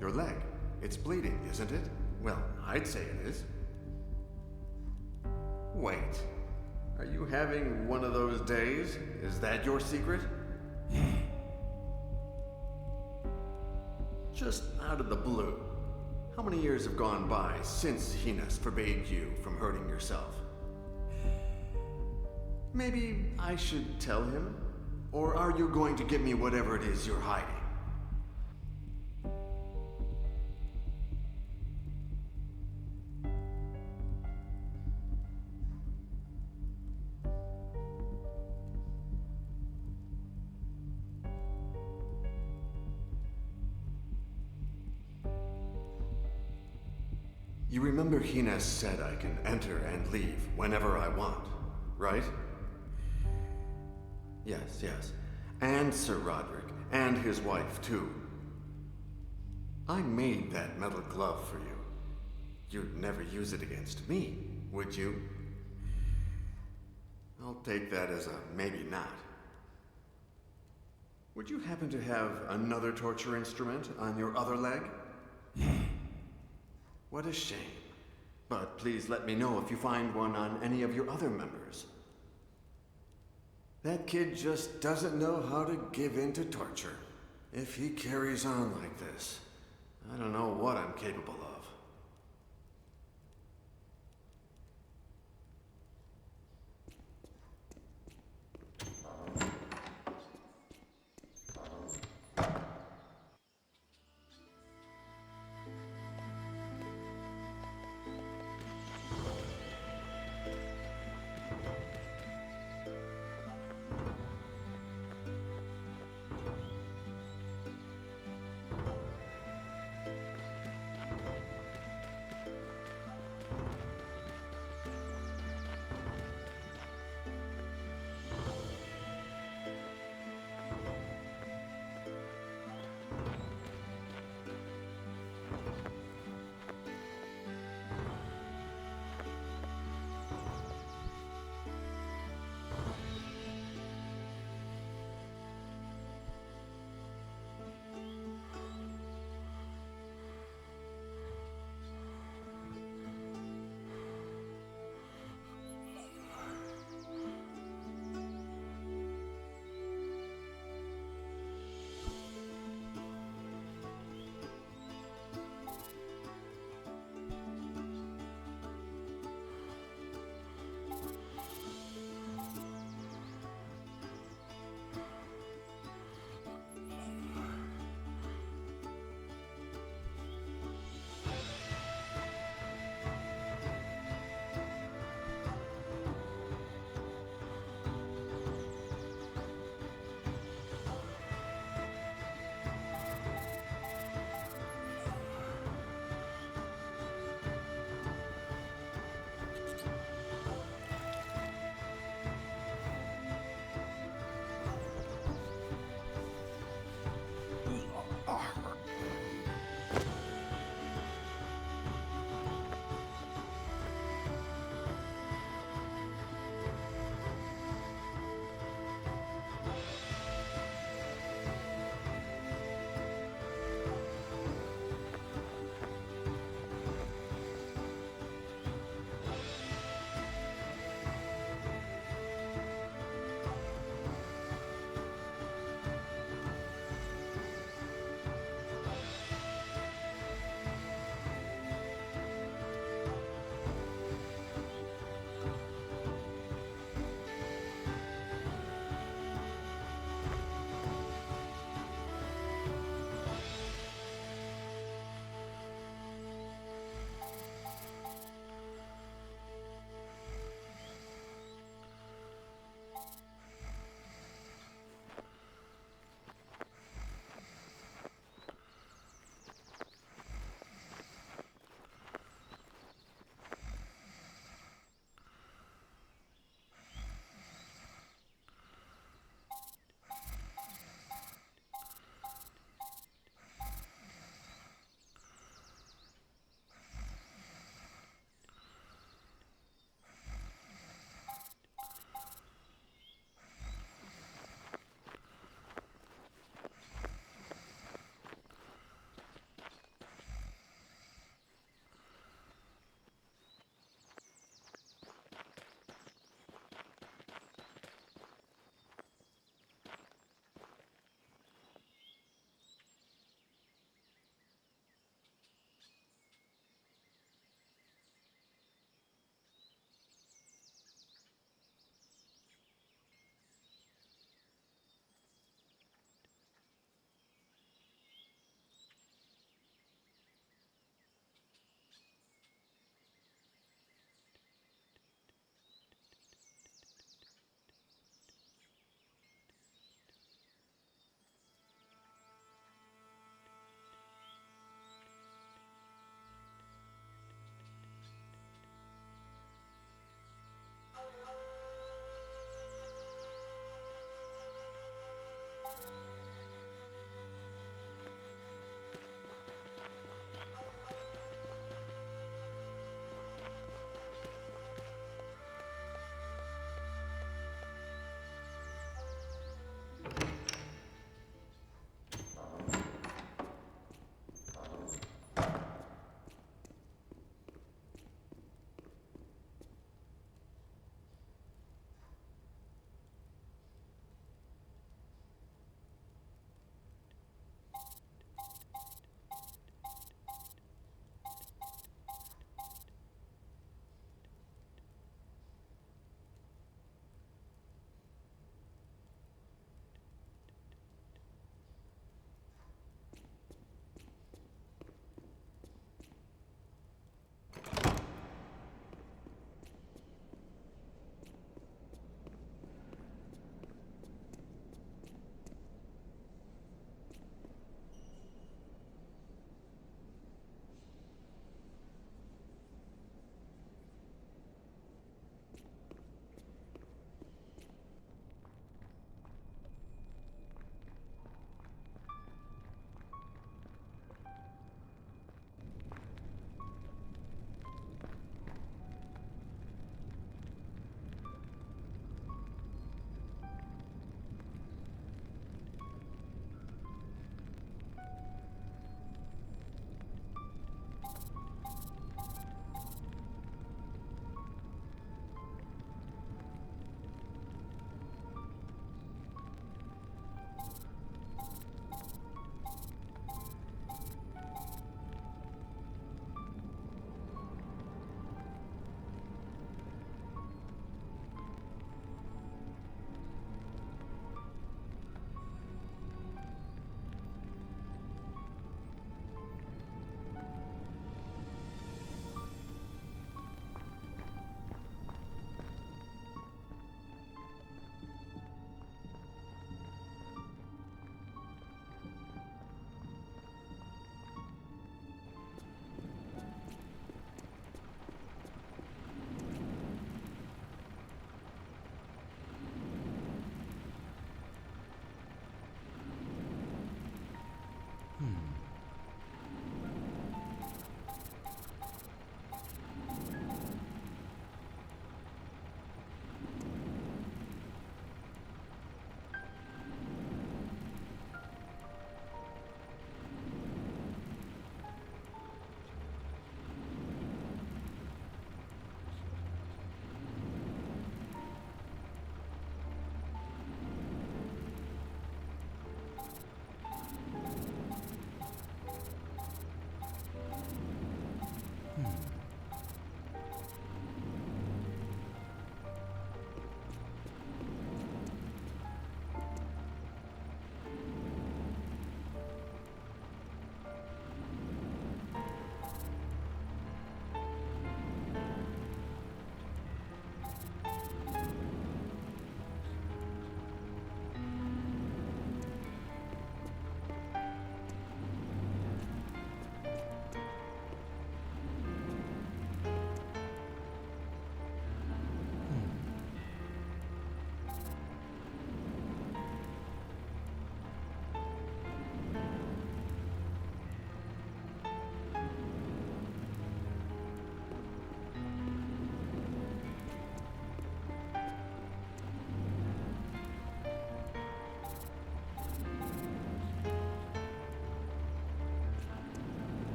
Your leg. It's bleeding, isn't it? Well, I'd say it is. Wait. Are you having one of those days? Is that your secret? Just out of the blue, how many years have gone by since Hines forbade you from hurting yourself? Maybe I should tell him? Or are you going to give me whatever it is you're hiding? You remember Hines said I can enter and leave whenever I want, right? Yes. And Sir Roderick, and his wife, too. I made that metal glove for you. You'd never use it against me, would you? I'll take that as a maybe not. Would you happen to have another torture instrument on your other leg? What a shame. But please let me know if you find one on any of your other members. That kid just doesn't know how to give in to torture. If he carries on like this, I don't know what I'm capable of.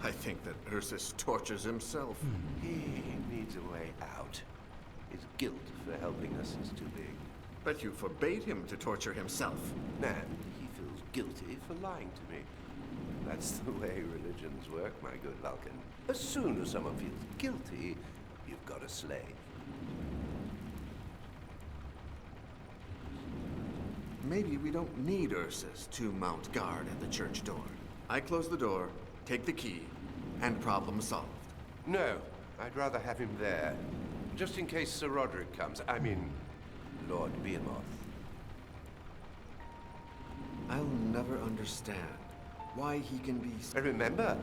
I think that Ursus tortures himself. He needs a way out. His guilt for helping us is too big. But you forbade him to torture himself. And he feels guilty for lying to me. That's the way religions work, my good Vulcan. As soon as someone feels guilty, you've got a slave. Maybe we don't need Ursus to mount guard at the church door. I close the door, take the key, and problem solved. No, I'd rather have him there. Just in case Sir Roderick comes. I mean, Lord Behemoth. I'll never understand why he can be... Remember?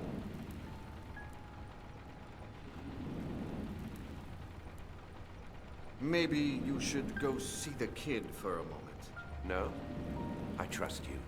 Maybe you should go see the kid for a moment. No, I trust you.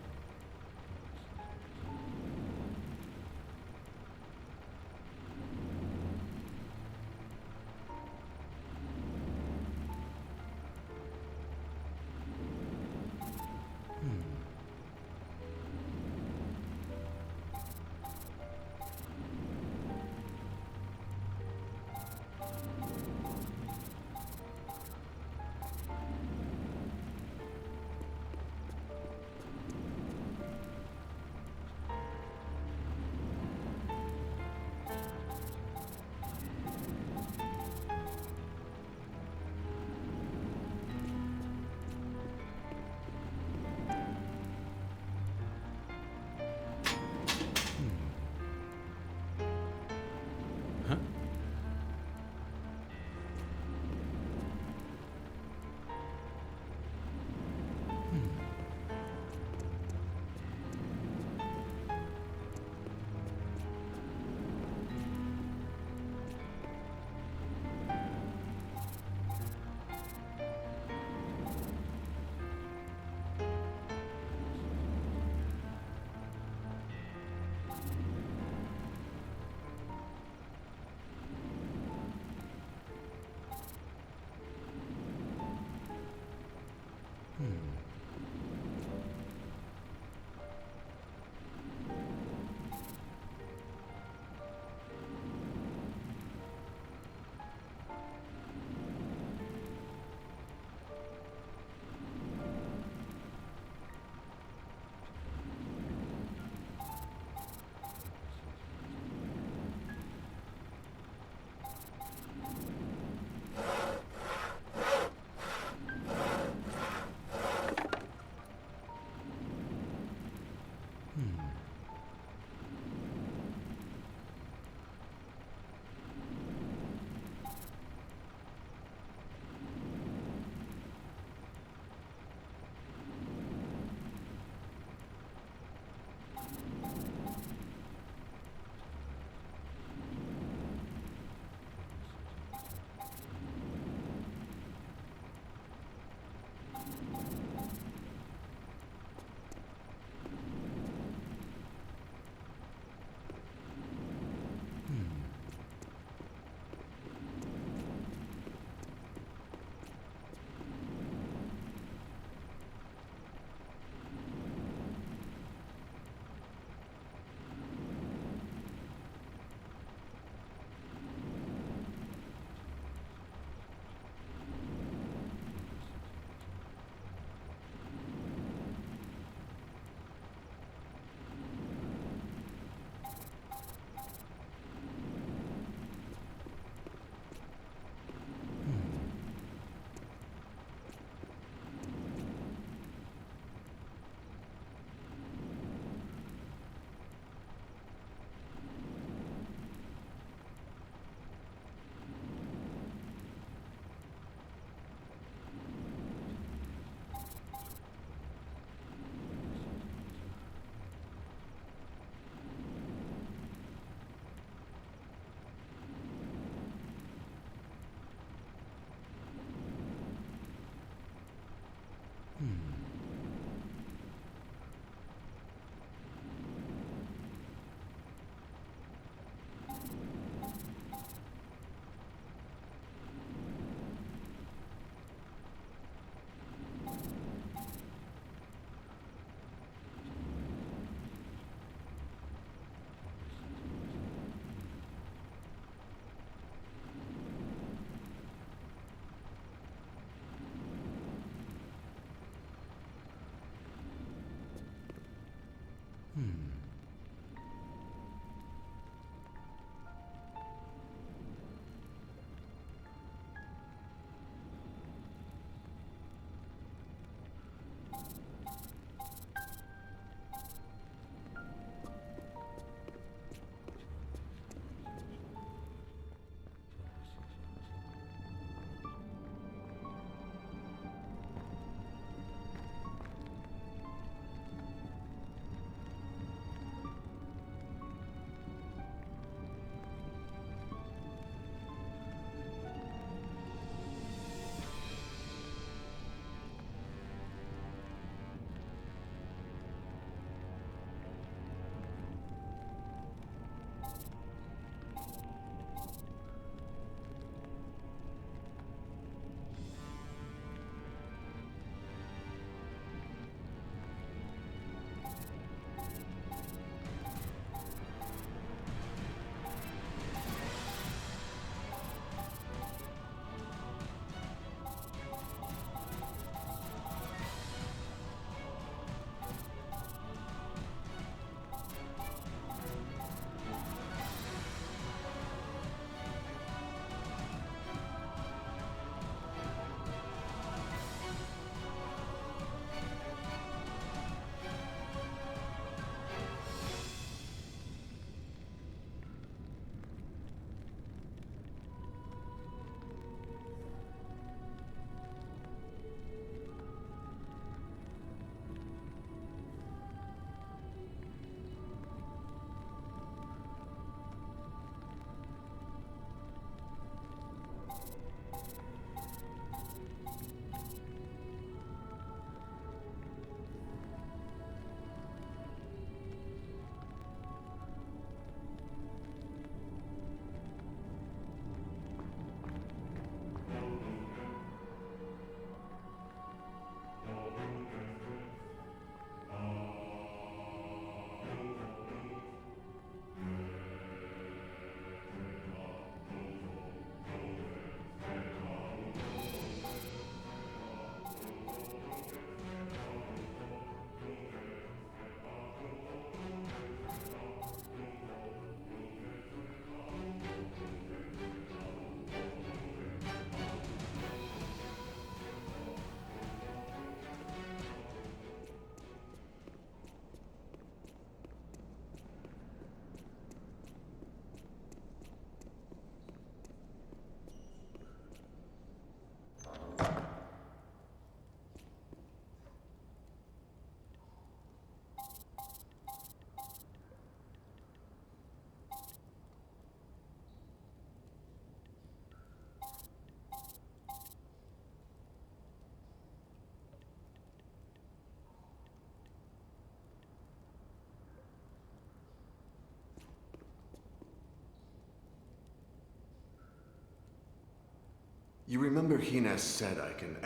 You remember Hines said I can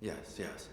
Yes, yes.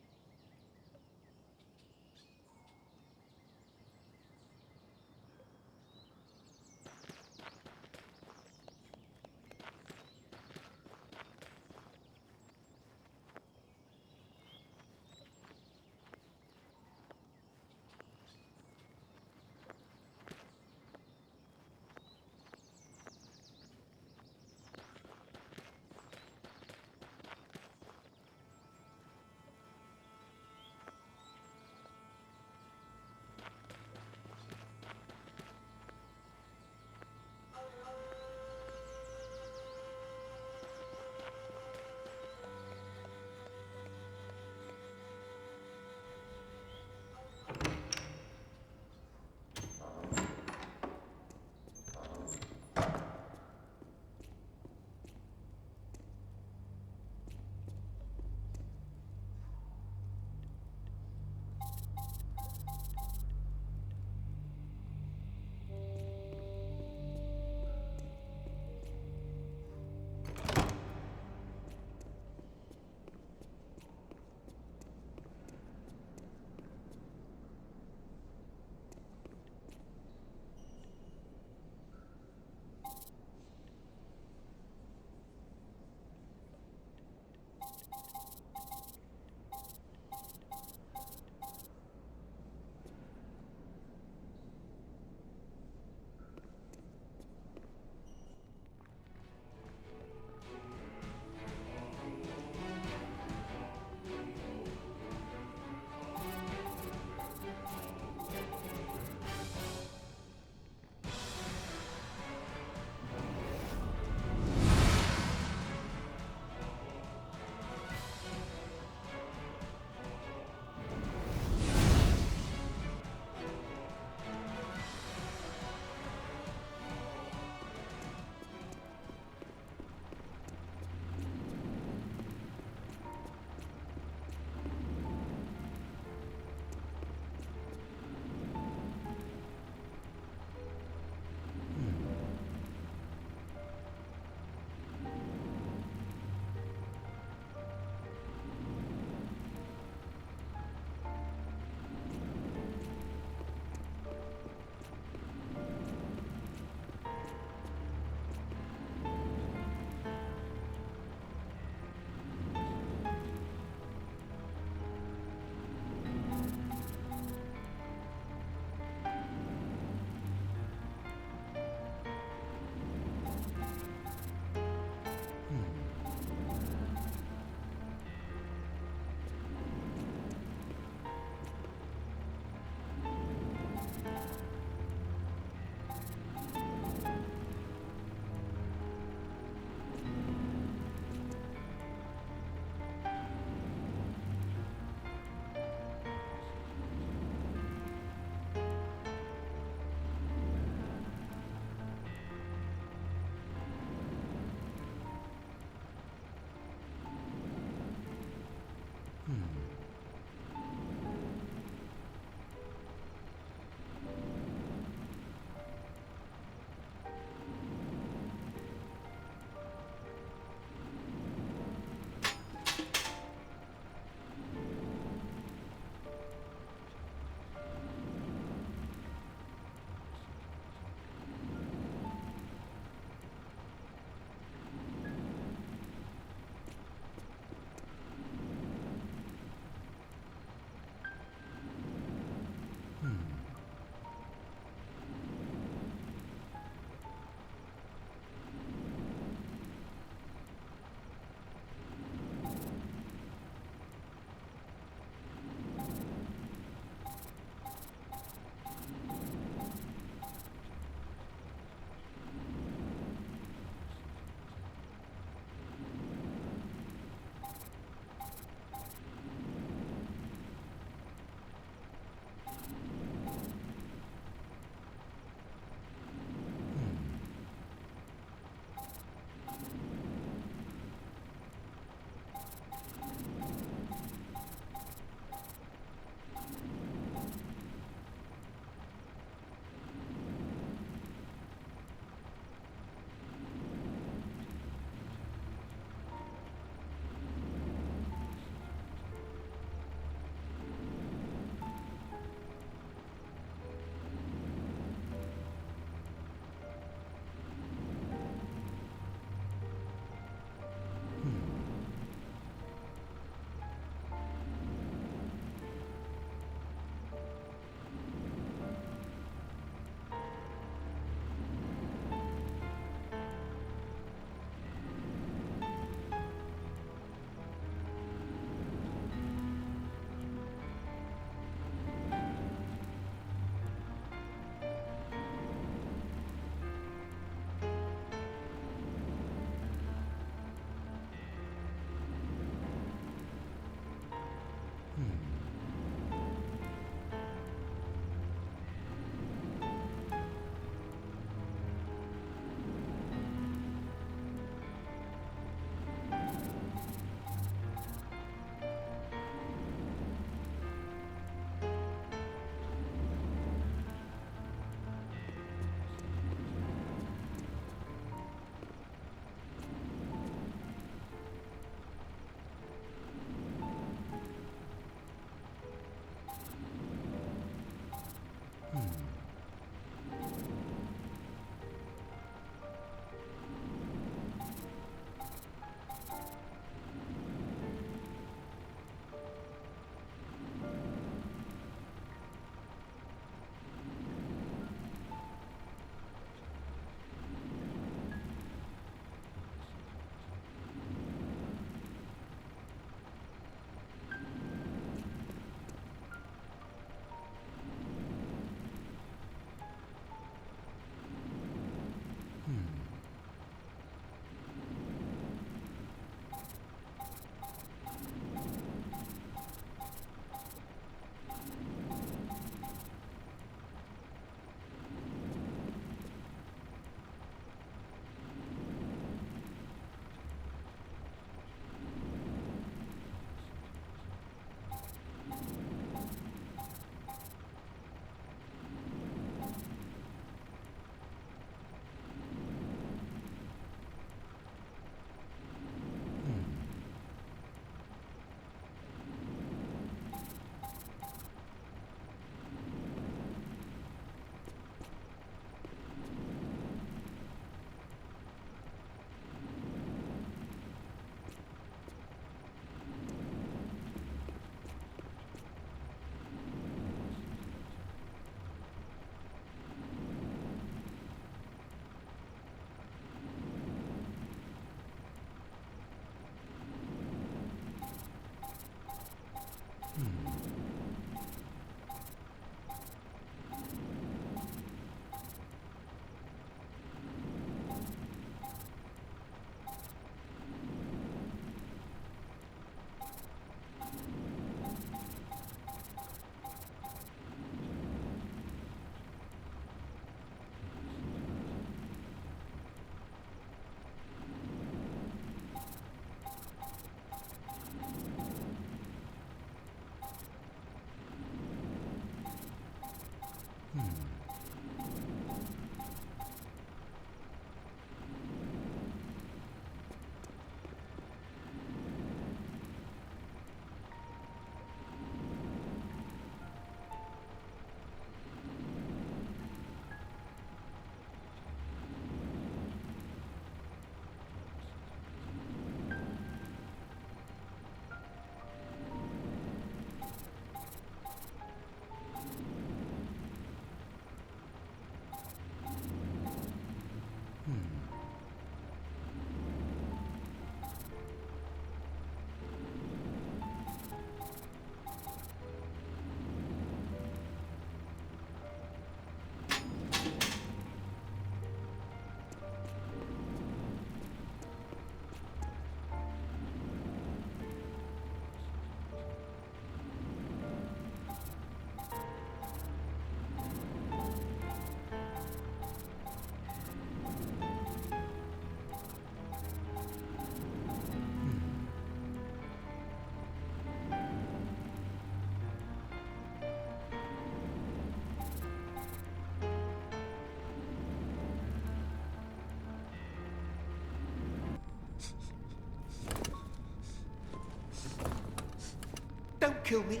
Don't kill me.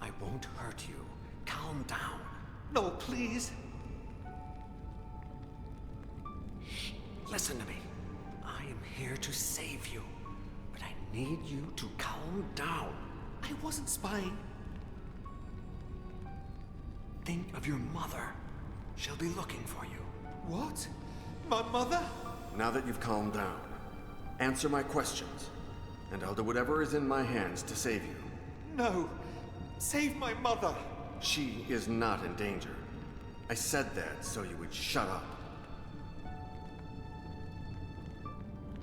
I won't hurt you. Calm down. No, please. Shh. Listen to me. I am here to save you, but I need you to calm down. I wasn't spying. Think of your mother. She'll be looking for you. What? My mother? Now that you've calmed down, answer my questions, and I'll do whatever is in my hands to save you. No. Save my mother. She is not in danger. I said that so you would shut up.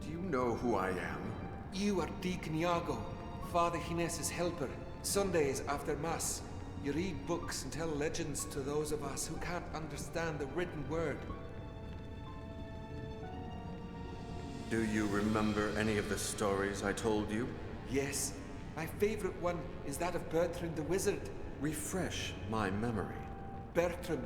Do you know who I am? You are Deacon Iago, Father Ginés's helper. Sundays after Mass, you read books and tell legends to those of us who can't understand the written word. Do you remember any of the stories I told you? Yes. My favorite one is that of Bertrand the Wizard. Refresh my memory. Bertrand,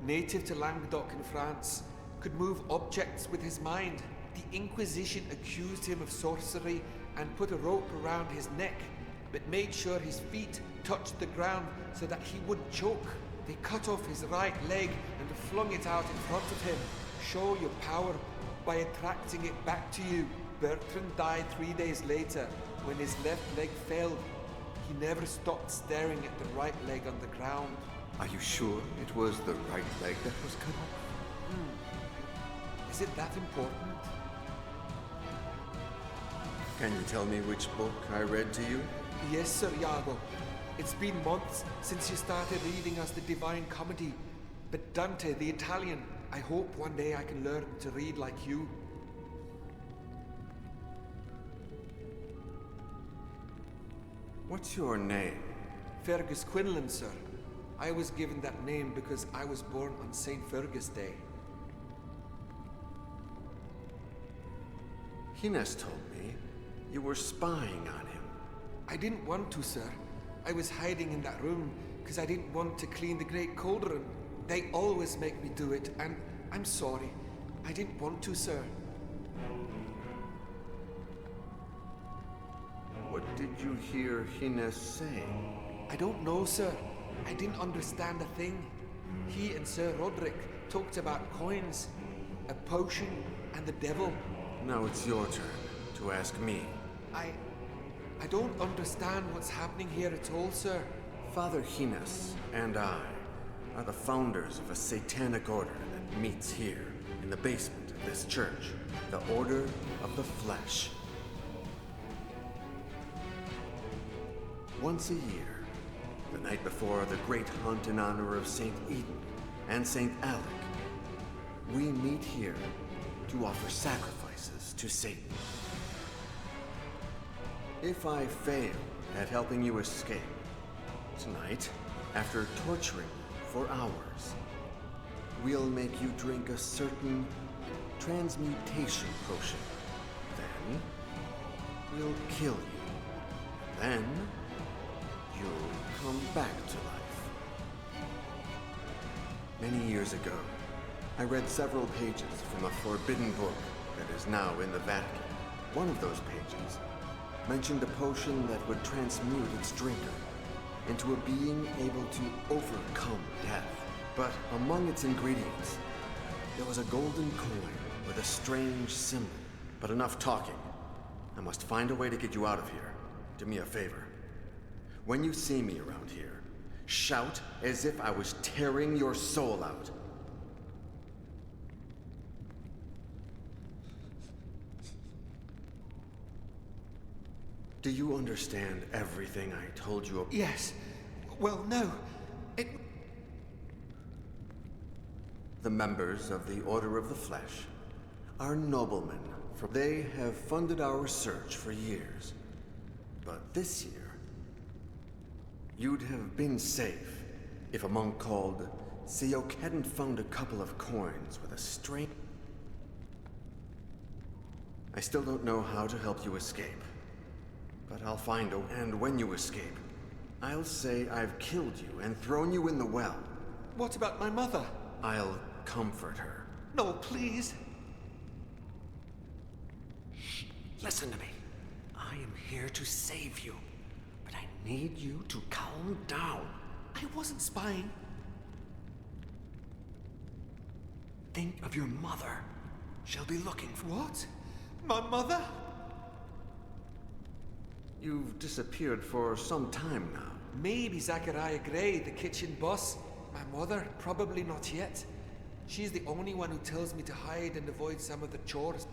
native to Languedoc in France, could move objects with his mind. The Inquisition accused him of sorcery and put a rope around his neck, but made sure his feet touched the ground so that he wouldn't choke. They cut off his right leg and flung it out in front of him. Show your power by attracting it back to you. Bertrand died 3 days later when his left leg failed. He never stopped staring at the right leg on the ground. Are you sure it was the right leg that was cut off? Is it that important? Can you tell me which book I read to you? Yes, Sir Iago. It's been months since you started reading us the Divine Comedy. But Dante, the Italian, I hope one day I can learn to read like you. What's your name? Fergus Quinlan, sir. I was given that name because I was born on St. Fergus Day. Gines told me you were spying on him. I didn't want to, sir. I was hiding in that room because I didn't want to clean the Great Cauldron. They always make me do it, and I'm sorry. I didn't want to, sir. What did you hear Gines say? I don't know, sir. I didn't understand a thing. He and Sir Roderick talked about coins, a potion, and the devil. Now it's your turn to ask me. I don't understand what's happening here at all, sir. Father Gines and I are the founders of a satanic order that meets here in the basement of this church, the Order of the Flesh. Once a year, the night before the great hunt in honor of Saint Eden and Saint Alec, we meet here to offer sacrifices to Satan. If I fail at helping you escape, tonight, after torturing you for hours, we'll make you drink a certain transmutation potion. Then, we'll kill you. Then, you'll come back to life. Many years ago, I read several pages from a forbidden book that is now in the Vatican. One of those pages mentioned a potion that would transmute its drinker into a being able to overcome death. But among its ingredients, there was a golden coin with a strange symbol. But enough talking. I must find a way to get you out of here. Do me a favor. When you see me around here, shout as if I was tearing your soul out. Do you understand everything I told you about? Yes. Well, no. The members of the Order of the Flesh are noblemen, for they have funded our search for years. But this year, you'd have been safe if a monk called Siok hadn't found a couple of coins with a string. I still don't know how to help you escape. But I'll find a... And when you escape, I'll say I've killed you and thrown you in the well. What about my mother? I'll comfort her. No, please. Shh. Listen to me. I am here to save you. need you to calm down. I wasn't spying. Think of your mother. She'll be looking for... What? My mother? You've disappeared for some time now. Maybe Zachariah Gray, the kitchen boss. My mother, probably not yet. She's the only one who tells me to hide and avoid some of the chores.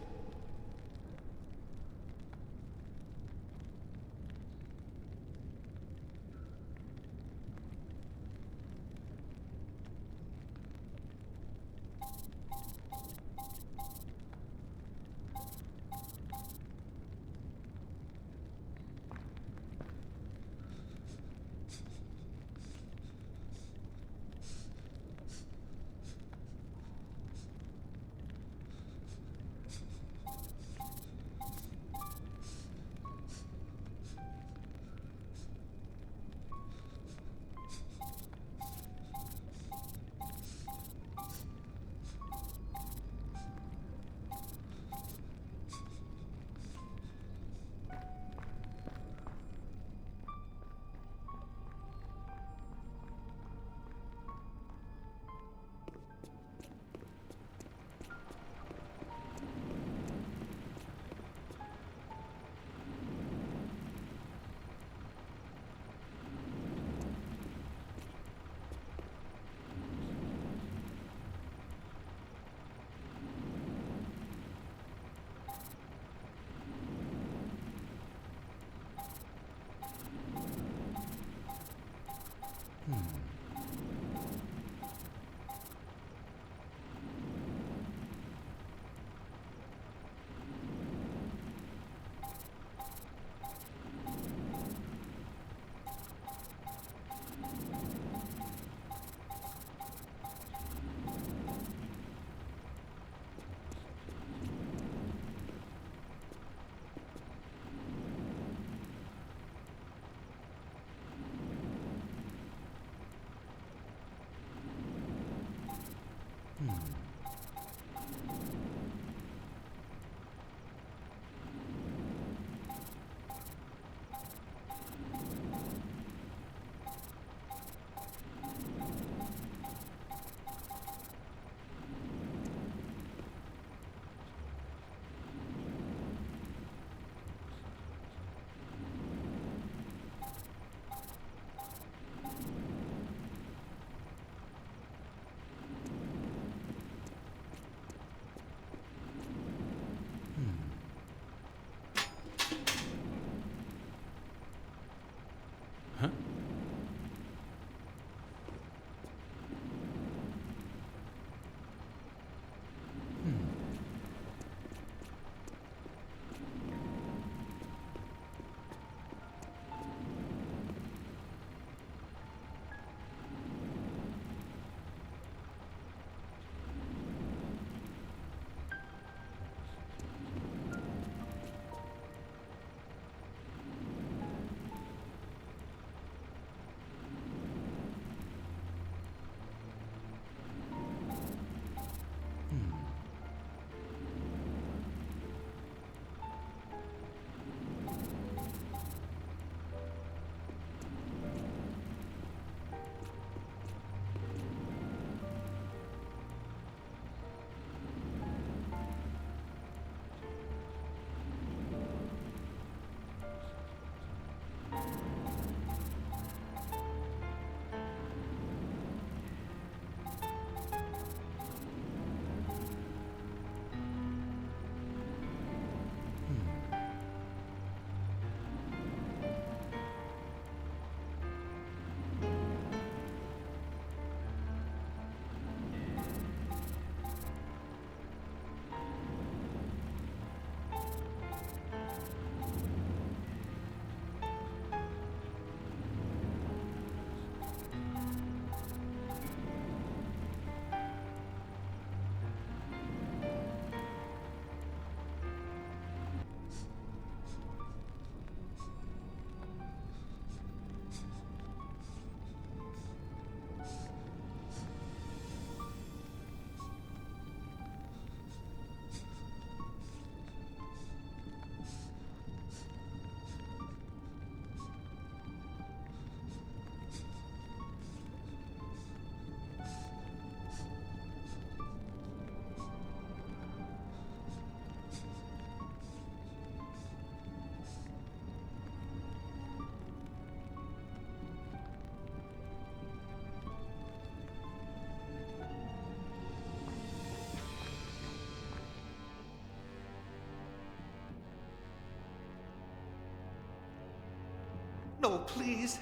No, please.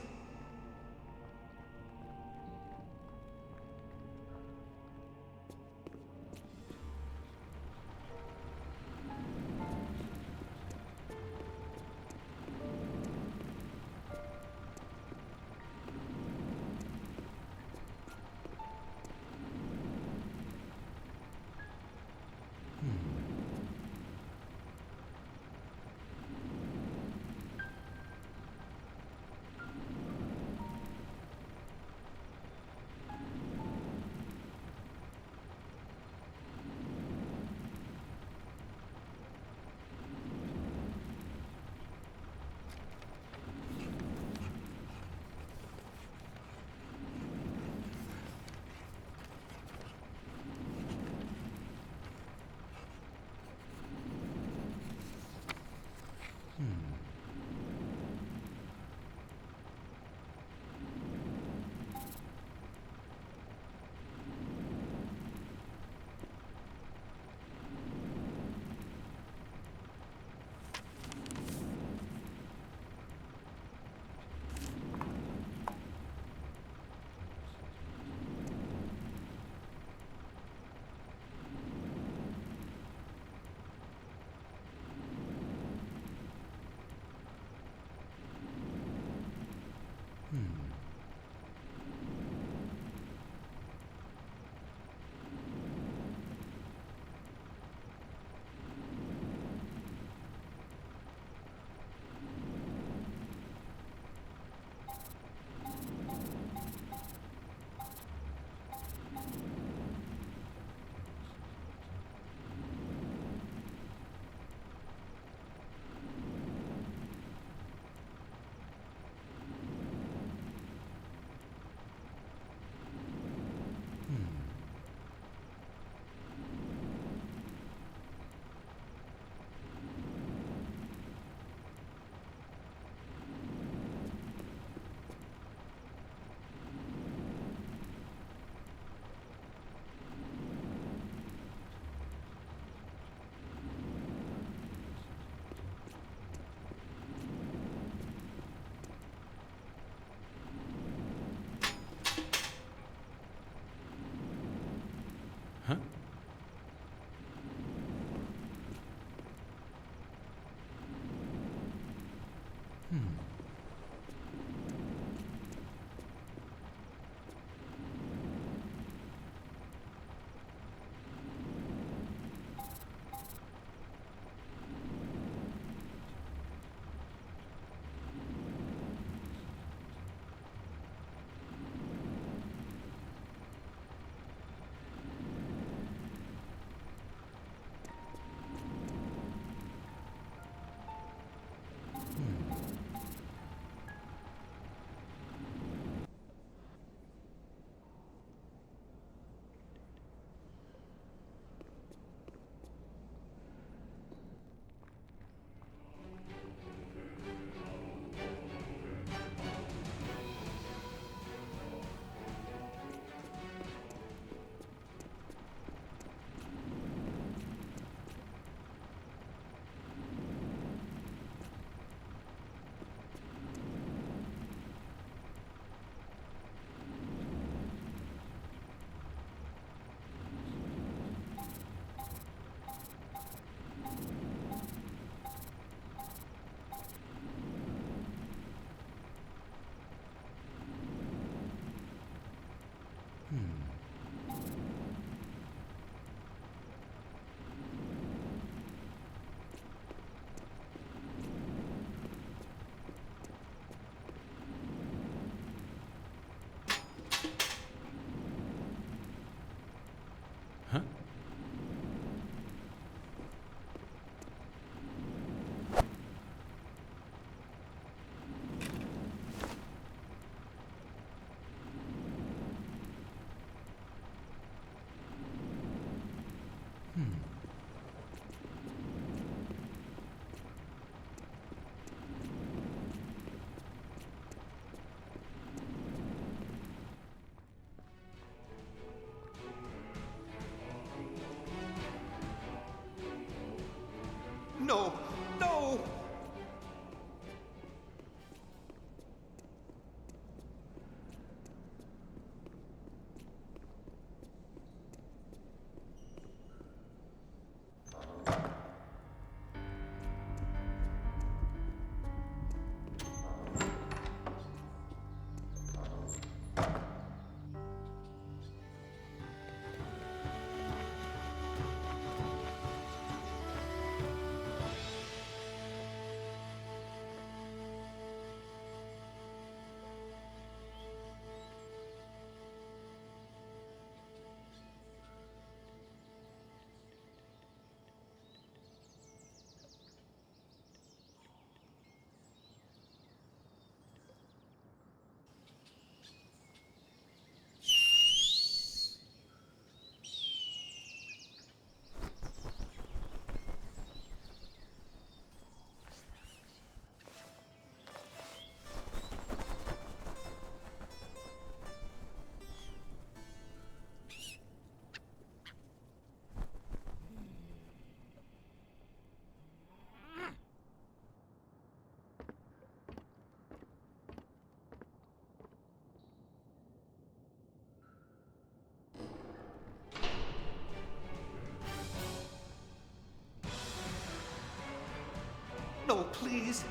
Oh, please.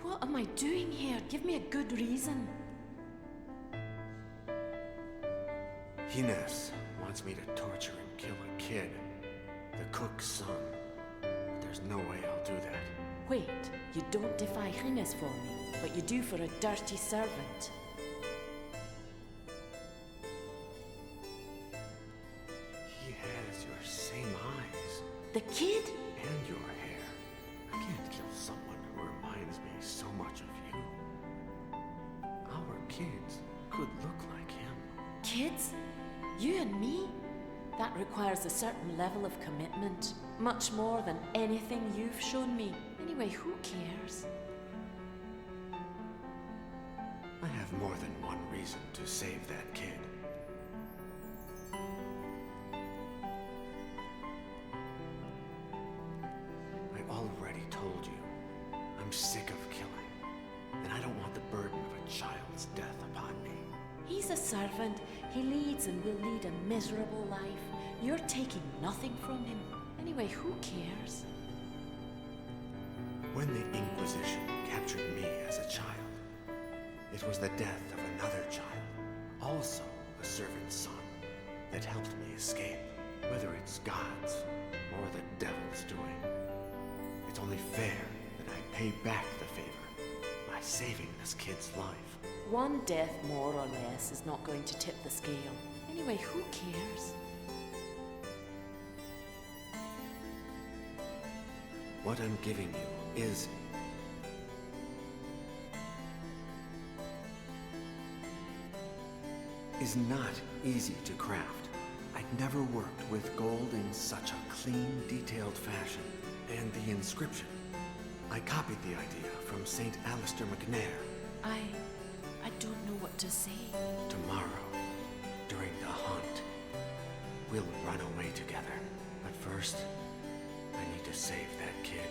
What am I doing here? Give me a good reason. Ines wants me to torture and kill a kid, the cook's son. But there's no way I'll do that. Wait, you don't defy Ines for me, but you do for a dirty servant. He has your same eyes The kid? and your hair. I can't kill someone who reminds me so much of you. Our kids could look like him. Kids? You and me? That requires a certain level of commitment. Much more than anything you've shown me. Anyway, who cares? I have more than one reason to save that kid. I already told you, I'm sick of killing, and I don't want the burden of a child's death upon me. He's a servant. He leads and will lead a miserable life. You're taking nothing from him. Anyway, who cares? When the Inquisition captured me as a child, it was the death of another child, also a servant's son, that helped me escape, whether it's God's or the devil's doing. It's only fair that I pay back the favor by saving this kid's life. One death more or less is not going to tip the scale. Anyway, who cares? What I'm giving you is not easy to craft. I'd never worked with gold in such a clean, detailed fashion. And the inscription, I copied the idea from St. Alistair McNair. I don't know what to say. Tomorrow, during the hunt, we'll run away together. But first, I need to save that kid.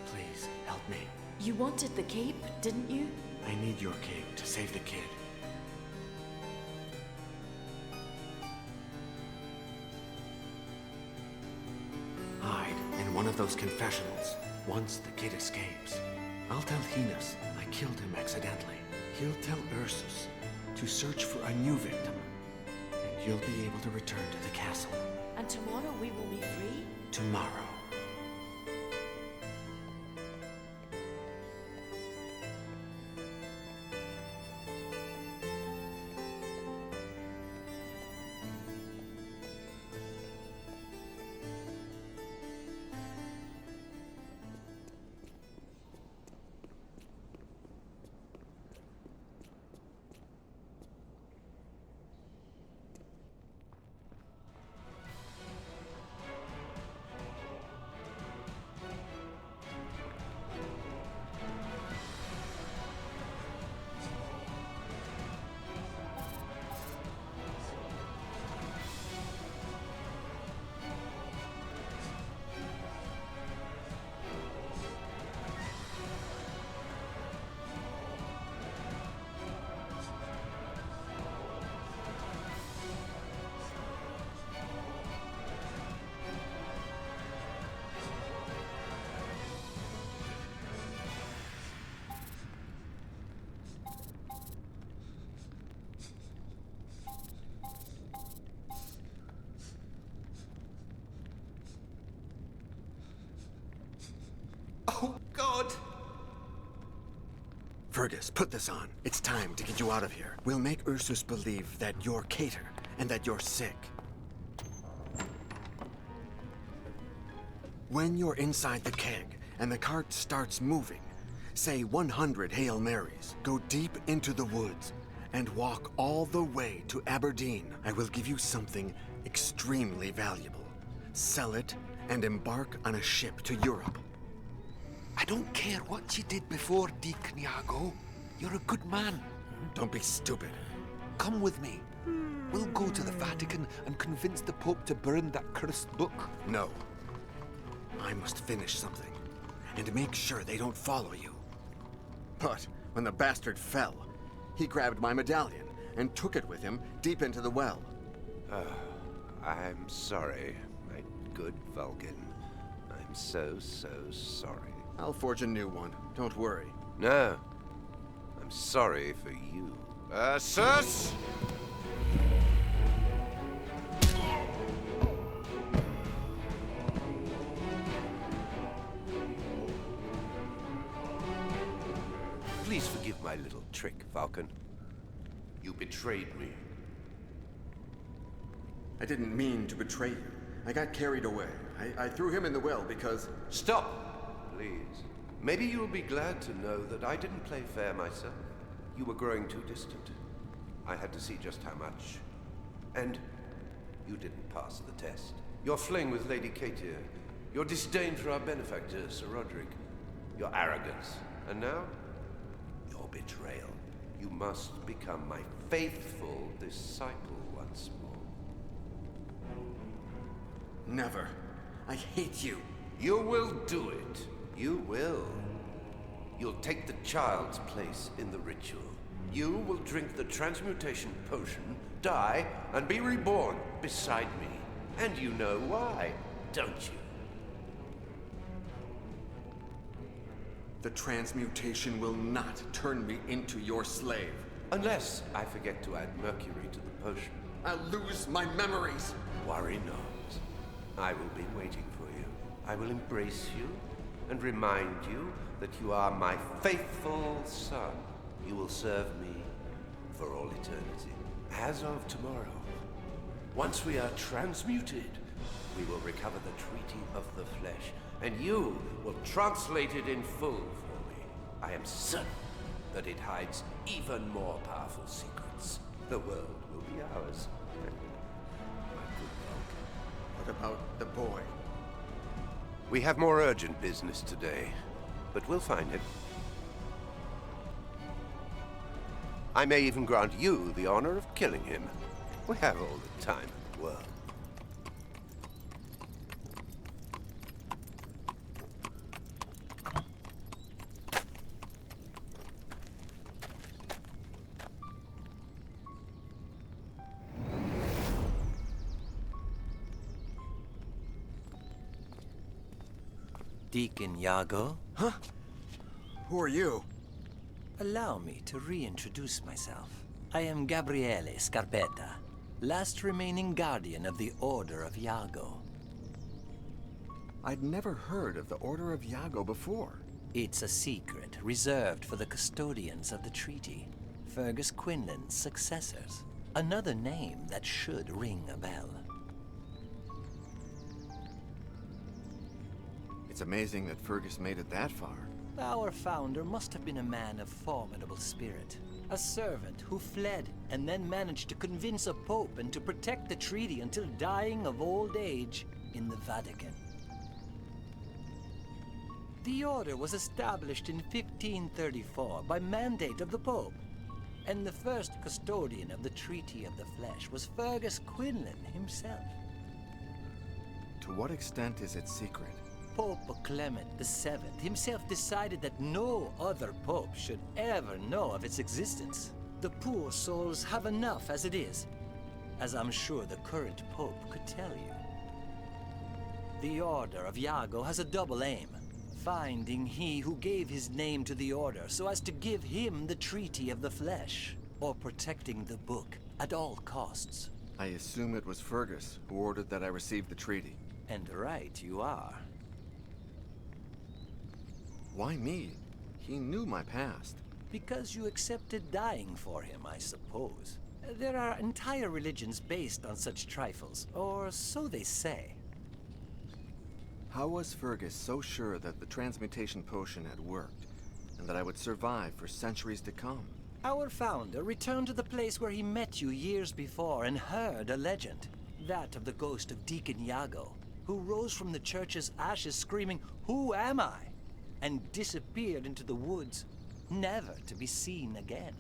Please, help me. You wanted the cape, didn't you? I need your cape to save the kid. Hide in one of those confessionals. Once the kid escapes, I'll tell Ines I killed him accidentally. He'll tell Ursus to search for a new victim, and you'll be able to return to the castle. And tomorrow we will be free? Tomorrow. Oh, God! Fergus, put this on. It's time to get you out of here. We'll make Ursus believe that you're Cater and that you're sick. When you're inside the keg and the cart starts moving, say 100 Hail Marys. Go deep into the woods and walk all the way to Aberdeen. I will give you something extremely valuable. Sell it and embark on a ship to Europe. I don't care what you did before, Deacon Iago. You're a good man. Don't be stupid. Come with me. We'll go to the Vatican and convince the Pope to burn that cursed book. No. I must finish something and make sure they don't follow you. But when the bastard fell, He grabbed my medallion and took it with him deep into the well. I'm sorry, my good Vulcan. I'm so sorry. I'll forge a new one. Don't worry. No, I'm sorry for you. Sus! Please forgive my little trick, Vulcan. You betrayed me. I didn't mean to betray you. I got carried away. I threw him in the well because... Stop, please. Maybe you'll be glad to know that I didn't play fair myself. You were growing too distant. I had to see just how much. And you didn't pass the test. Your fling with Lady Katia, your disdain for our benefactor, Sir Roderick, your arrogance, and now, your betrayal. You must become my faithful disciple once more. Never. I hate you. You will do it. You will. You'll take the child's place in the ritual. You will drink the transmutation potion, die, and be reborn beside me. And you know why, don't you? The transmutation will not turn me into your slave. Unless I forget to add mercury to the potion. I'll lose my memories. Worry not. I will be waiting for you. I will embrace you and remind you that you are my faithful son. You will serve me for all eternity. As of tomorrow, once we are transmuted, we will recover the Treaty of the Flesh, and you will translate it in full for me. I am certain that it hides even more powerful secrets. The world will be ours. My good Vulcan. What about the boy? We have more urgent business today, but we'll find him. I may even grant you the honor of killing him. We have all the time in the world. Deacon Iago? Huh? Who are you? Allow me to reintroduce myself. I am Gabriele Scarpetta, last remaining guardian of the Order of Iago. I'd never heard of the Order of Iago before. It's a secret reserved for the custodians of the treaty, Fergus Quinlan's successors. Another name that should ring a bell. It's amazing that Fergus made it that far. Our founder must have been a man of formidable spirit. A servant who fled and then managed to convince a pope and to protect the treaty until dying of old age in the Vatican. The order was established in 1534 by mandate of the pope, and the first custodian of the Treaty of the Flesh was Fergus Quinlan himself. To what extent is it secret? Pope Clement VII himself decided that no other pope should ever know of its existence. The poor souls have enough as it is, as I'm sure the current pope could tell you. The Order of Iago has a double aim: finding he who gave his name to the Order so as to give him the Treaty of the Flesh, or protecting the book at all costs. I assume it was Fergus who ordered that I receive the treaty. And right you are. Why me? He knew my past. Because you accepted dying for him, I suppose. There are entire religions based on such trifles, or so they say. How was Fergus so sure that the transmutation potion had worked, and that I would survive for centuries to come? Our founder returned to the place where he met you years before and heard a legend. That of the ghost of Deacon Iago, who rose from the church's ashes screaming, "Who am I?" and disappeared into the woods, never to be seen again.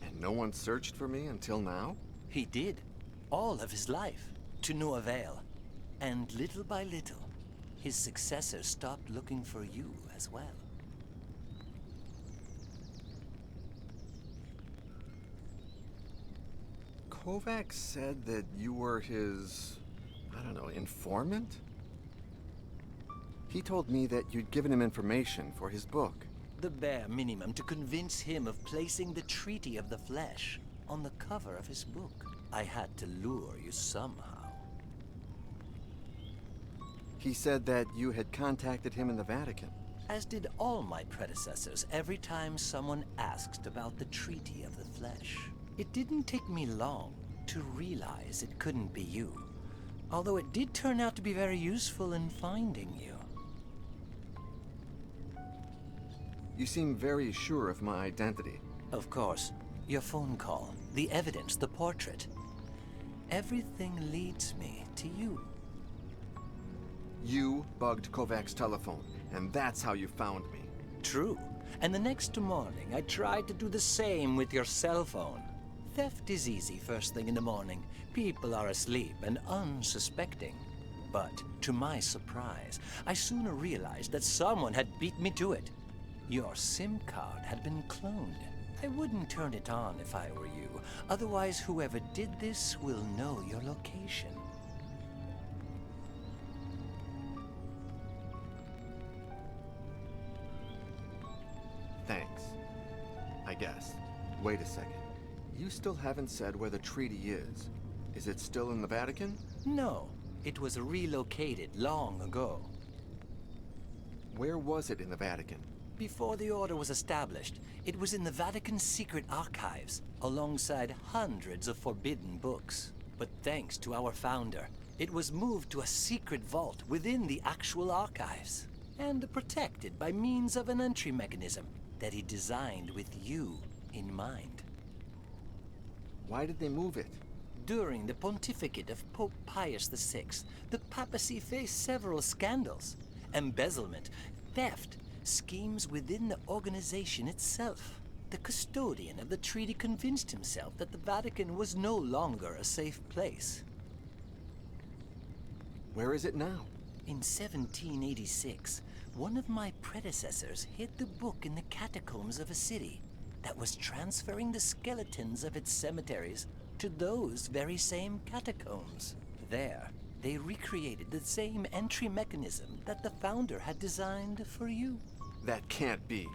And no one searched for me until now? He did, all of his life, to no avail. And little by little, his successors stopped looking for you as well. Kovac said that you were his, I don't know, informant? He told me that you'd given him information for his book. The bare minimum to convince him of placing the Treaty of the Flesh on the cover of his book. I had to lure you somehow. He said that you had contacted him in the Vatican. As did all my predecessors every time someone asked about the Treaty of the Flesh. It didn't take me long to realize it couldn't be you, although it did turn out to be very useful in finding you. You seem very sure of my identity. Of course. Your phone call, the evidence, the portrait. Everything leads me to you. You bugged Kovac's telephone, and that's how you found me. True. And the next morning, I tried to do the same with your cell phone. Theft is easy first thing in the morning. People are asleep and unsuspecting. But, to my surprise, I soon realized that someone had beat me to it. Your SIM card had been cloned. I wouldn't turn it on if I were you. Otherwise, whoever did this will know your location. Thanks. I guess. Wait a second. You still haven't said where the treaty is. Is it still in the Vatican? No, it was relocated long ago. Where was it in the Vatican? Before the order was established, it was in the Vatican's secret archives, alongside hundreds of forbidden books. But thanks to our founder, it was moved to a secret vault within the actual archives, and protected by means of an entry mechanism that he designed with you in mind. Why did they move it? During the pontificate of Pope Pius VI, the papacy faced several scandals: embezzlement, theft, schemes within the organization itself. The custodian of the treaty convinced himself that the Vatican was no longer a safe place. Where is it now? In 1786, one of my predecessors hid the book in the catacombs of a city that was transferring the skeletons of its cemeteries to those very same catacombs. There, they recreated the same entry mechanism that the founder had designed for you. That can't be.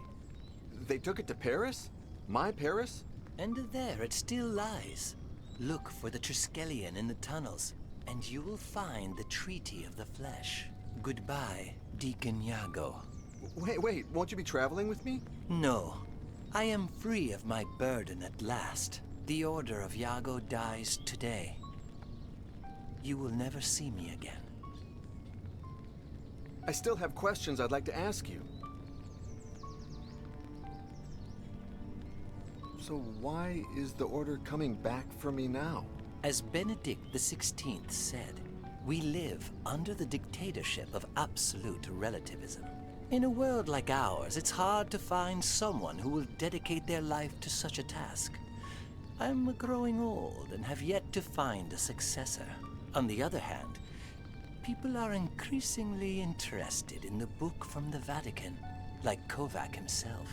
They took it to Paris? My Paris? And there it still lies. Look for the Triskelion in the tunnels, and you will find the Treaty of the Flesh. Goodbye, Deacon Iago. Wait, won't you be traveling with me? No, I am free of my burden at last. The Order of Iago dies today. You will never see me again. I still have questions I'd like to ask you. So why is the order coming back for me now? As Benedict XVI said, we live under the dictatorship of absolute relativism. In a world like ours, it's hard to find someone who will dedicate their life to such a task. I'm growing old and have yet to find a successor. On the other hand, people are increasingly interested in the book from the Vatican, like Kovac himself.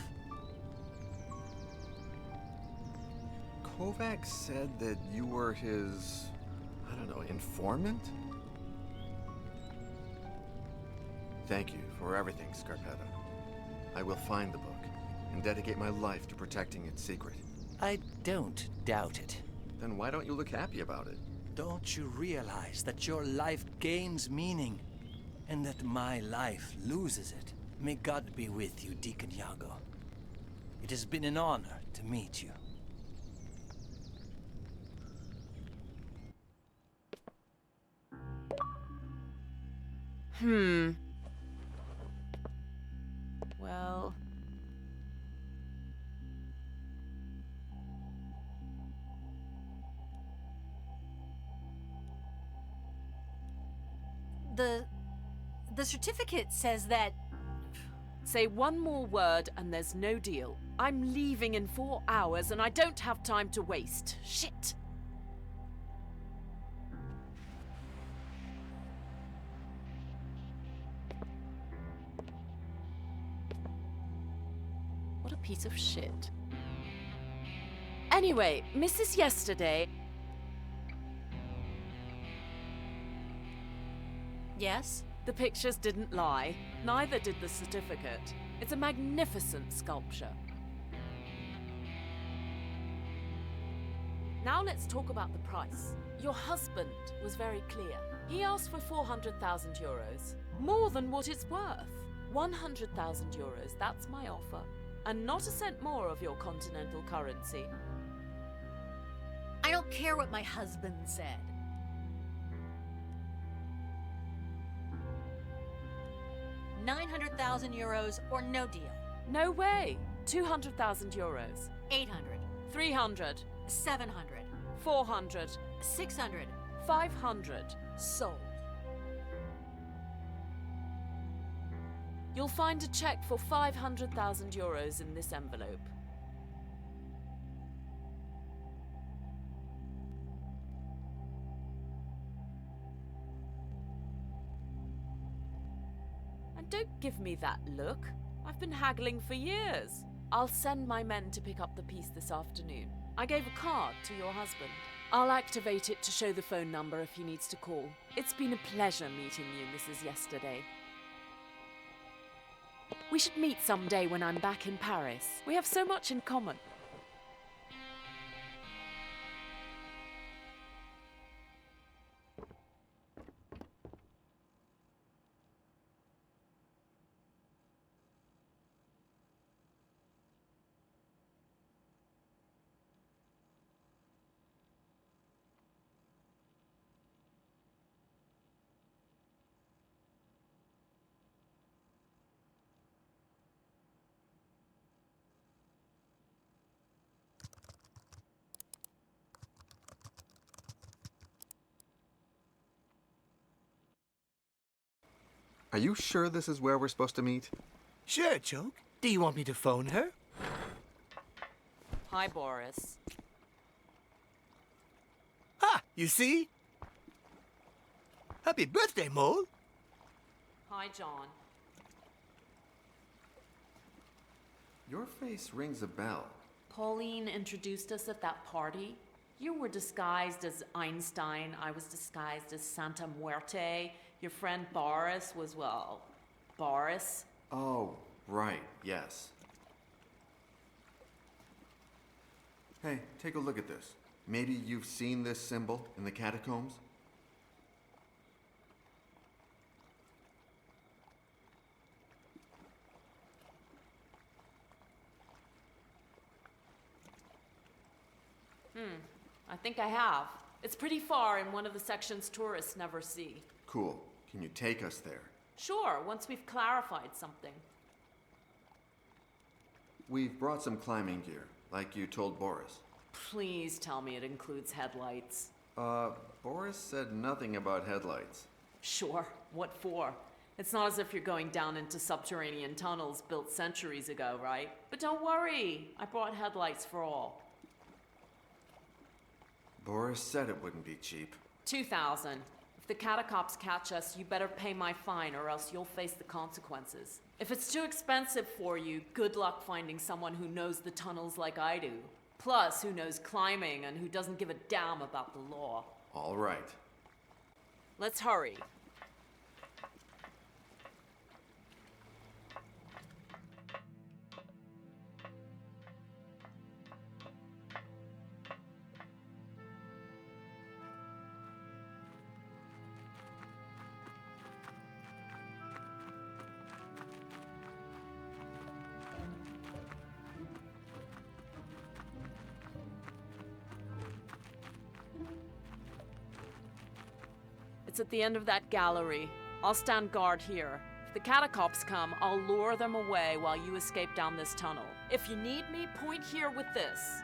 Kovac said that you were his, I don't know, informant? Thank you for everything, Scarpetta. I will find the book and dedicate my life to protecting its secret. I don't doubt it. Then why don't you look happy about it? Don't you realize that your life gains meaning, and that my life loses it? May God be with you, Deacon Iago. It has been an honor to meet you. Well... The certificate says that... Say one more word and there's no deal. I'm leaving in 4 hours and I don't have time to waste. Shit! What a piece of shit. Anyway, Mrs. Yesterday... Yes? The pictures didn't lie, neither did the certificate. It's a magnificent sculpture. Now let's talk about the price. Your husband was very clear. He asked for 400,000 euros, more than what it's worth. 100,000 euros, that's my offer. And not a cent more of your continental currency. I don't care what my husband said. €900,000 or no deal. No way. 200,000 euros. 800. 300. 700. 400. 600. 500. Sold. You'll find a check for 500,000 euros in this envelope. And don't give me that look. I've been haggling for years. I'll send my men to pick up the piece this afternoon. I gave a card to your husband. I'll activate it to show the phone number if he needs to call. It's been a pleasure meeting you, Mrs. Yesterday. We should meet someday when I'm back in Paris. We have so much in common. Are you sure this is where we're supposed to meet? Sure, Choke. Do you want me to phone her? Hi, Boris. Ha! You see? Happy birthday, Mole! Hi, John. Your face rings a bell. Pauline introduced us at that party. You were disguised as Einstein. I was disguised as Santa Muerte. Your friend Boris was, well, Boris. Oh, right, yes. Hey, take a look at this. Maybe you've seen this symbol in the catacombs? I think I have. It's pretty far in one of the sections tourists never see. Cool. Can you take us there? Sure, once we've clarified something. We've brought some climbing gear, like you told Boris. Please tell me it includes headlights. Boris said nothing about headlights. Sure, what for? It's not as if you're going down into subterranean tunnels built centuries ago, right? But don't worry, I brought headlights for all. Boris said it wouldn't be cheap. 2,000. If the catacombs catch us, you better pay my fine or else you'll face the consequences. If it's too expensive for you, good luck finding someone who knows the tunnels like I do. Plus, who knows climbing and who doesn't give a damn about the law. All right. Let's hurry. It's at the end of that gallery. I'll stand guard here. If the catacombs come, I'll lure them away while you escape down this tunnel. If you need me, point here with this.